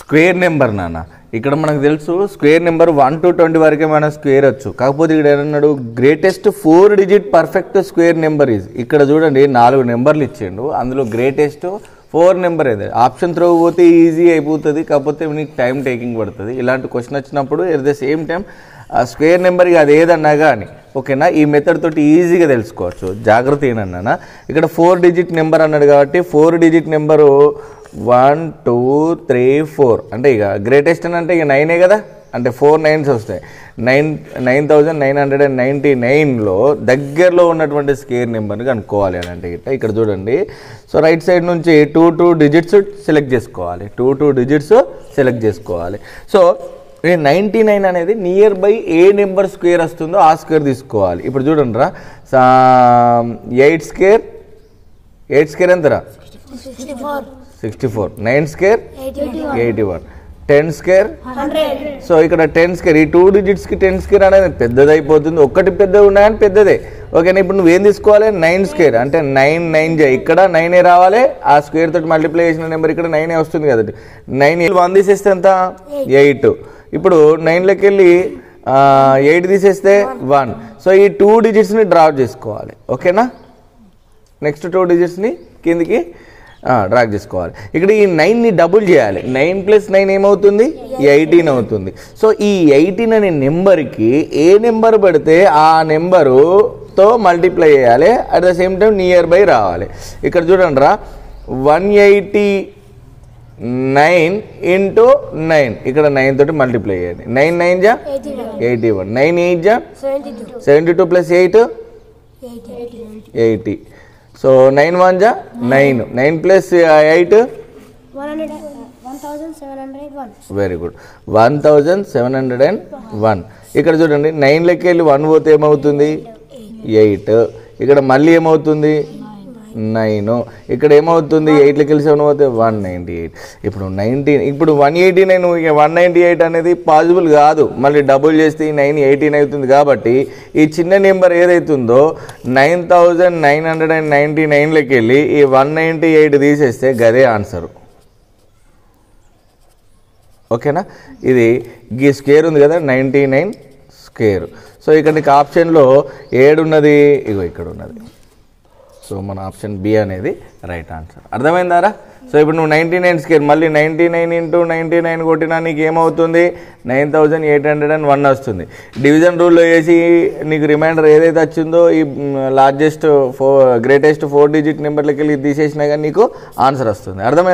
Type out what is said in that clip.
Square number నాన్న. ఇక్కడ మనకు తెలుసు స్క్వేర్ నెంబర్ 1 to 20 వరకే మనం స్క్వేర్ వచ్చు. కాకపోతే ఇక్కడ ఏమన్నాడు, greatest 4 digit perfect square number is. ఇక్కడ చూడండి 4 నెంబర్లు ఇచ్చిండు, అందులో గ్రేటెస్ట్ 4 నెంబర్ ఏది. ఆప్షన్ త్రో పోతే ఈజీ అయిపోతుంది, కాకపోతే మీకు టైం టేకింగ్ పడుతుంది. ఇలాంటి క్వశ్చన్ వచ్చినప్పుడు at the same time square number అది ఏదన్నా కానీ ఓకేనా, ఈ మెథడ్ తోటి ఈజీగా తెలుసుకోవచ్చు. జాగ్రత్త ఏనన్నా, ఇక్కడ 4 digit నెంబర్ అన్నాడు కాబట్టి 4 digit నెంబరు 1 2 3 4 అంటే ఇక గ్రేటెస్ట్ అని అంటే ఇక 9 కదా, అంటే 4 9s వస్తాయి. 9999లో దగ్గరలో ఉన్నటువంటి స్క్వేర్ నెంబర్ని కనుక్కోవాలి అని అంటే ఇక్కడ చూడండి. సో రైట్ సైడ్ నుంచి 2 digits సెలెక్ట్ చేసుకోవాలి, 2 digits సెలెక్ట్ చేసుకోవాలి. సో 99 అనేది near by A number square వస్తుందో ఆ స్క్వేర్ తీసుకోవాలి. ఇప్పుడు చూడండి రా, 8 స్క్వేర్ ఎంతరా 64, 9 స్క్వేర్ 81, 10 స్క్వేర్ 100. సో ఇక్కడ 10 స్క్వేర్, ఈ 2 digitsకి 10 స్క్వేర్ అనేది పెద్దది అయిపోతుంది. ఒక్కటి పెద్దగా ఉన్నాయని పెద్దదే ఓకేనా. ఇప్పుడు నువ్వేం తీసుకోవాలి, 9 స్క్వేర్ అంటే 9 9 ఇక్కడ 9 రావాలి. ఆ స్క్వేర్ తోటి మల్టిప్లై చేసిన నెంబర్ ఇక్కడ 9 వస్తుంది కదా. 9 1 తీసేస్తే ఎంత 8. ఇప్పుడు 9లోకి వెళ్ళి 8 తీసేస్తే 1. సో ఈ 2 digitsని డ్రా చేసుకోవాలి ఓకేనా. నెక్స్ట్ 2 digitsని కిందికి డ్రా చేసుకోవాలి. ఇక్కడ ఈ 9ని డబుల్ చేయాలి. 9 + 9 ఏమవుతుంది 18 అవుతుంది. సో ఈ 18 అనే నెంబర్కి ఏ నెంబర్ పెడితే ఆ నెంబరుతో మల్టిప్లై చేయాలి, at the same time near by రావాలి. ఇక్కడ చూడండి రా, 189 × 9, ఇక్కడ 9 తోటి మల్టిప్లై చేయండి. 9 9 జా 81, 9 8 జా 72 + 8 80. సో 9 1 జా 9, 9 + 8 1701. Very good, 1701. ఇక్కడ చూడండి 9లోకి వెళ్ళి 1 పోతే ఏమవుతుంది 8. ఇక్కడ మళ్ళీ ఏమవుతుంది 9. ఇక్కడ ఏమవుతుంది 8లోకి వెళ్ళి 7 పోతే 198. ఇప్పుడు 189 198 అనేది పాసిబుల్ కాదు, మళ్ళీ డబుల్ చేస్తే 9 18 అవుతుంది. కాబట్టి ఈ చిన్న నెంబర్ ఏదైతుందో 9999లోకి వెళ్ళి ఈ 198 తీసేస్తే గదే ఆన్సరు ఓకేనా. ఇది ఈ స్క్వేర్ ఉంది కదా 99 స్క్వేర్. సో ఇక్కడ నీకు ఆప్షన్లో 7 ఉన్నది, ఇగో ఇక్కడ ఉన్నది. సో మన ఆప్షన్ బి అనేది రైట్ ఆన్సర్. అర్థమైందారా. సో ఇప్పుడు నువ్వు 99 స్క్వేర్ మళ్ళీ 99 × 99 కొట్టినా నీకు ఏమవుతుంది 9801 వస్తుంది. డివిజన్ రూల్లో వేసి నీకు రిమైండర్ ఏదైతే వచ్చిందో ఈ గ్రేటెస్ట్ 4 digit నెంబర్లకి వెళ్ళి తీసేసినా కానీ నీకు ఆన్సర్ వస్తుంది. అర్థమైంది.